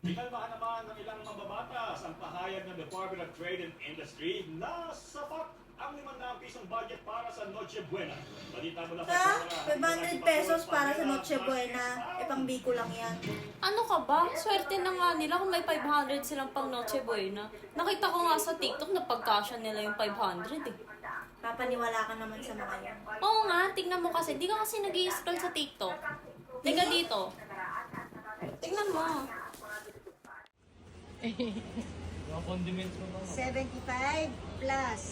Inalmahan naman ng ilang mambabatas ang pahayag ng Department of Trade and Industry na sapat ang 500 pisong budget para sa Noche Buena. Balita mo na Ha? 500 pesos para sa Noche Buena. E pang biko lang yan. Ano ka ba? Swerte na nga nila kung may 500 silang pang Noche Buena. Nakita ko nga sa TikTok na pagkasya nila yung 500 eh. Papaniwala ka naman sa mga yan. Oo nga, tingnan mo kasi. Di ka kasi nag-i-scroll sa TikTok. Teka dito. Tingnan mo. Mga condiments mo ba? 75 plus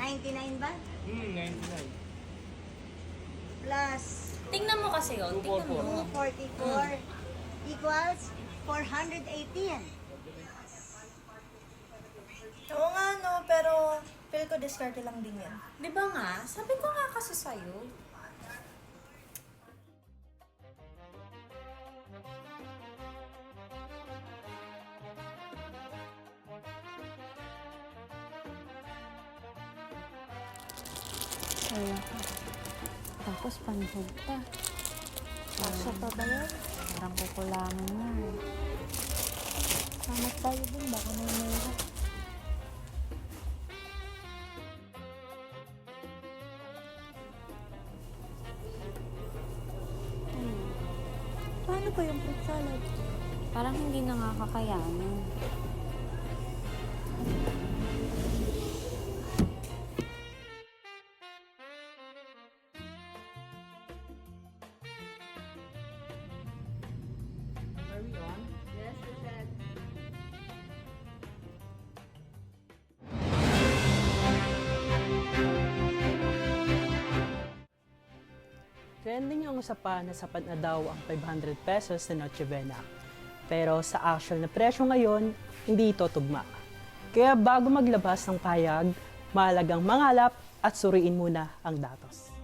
99 ba? 99. Plus Tingnan mo kasi yun. Tingnan mo. 244 equals 418. Oo nga no, pero feel ko discarte lang din yan. Di ba nga? Sabi ko nga kasi sa'yo. Sayang ka. Tapos panhog pa. Kasya pa ba yan? Parang kukulangan na eh. Samat tayo dun, baka may mayroon. Paano pa yung fruit salad? Parang hindi na nga kakayanin. Are we on? Trending ang usapan na sapat na daw ang 500 pesos na Noche Buena. Pero sa actual na presyo ngayon, hindi ito tugma. Kaya bago maglabas ng payag, mahalagang mangalap at suriin muna ang datos.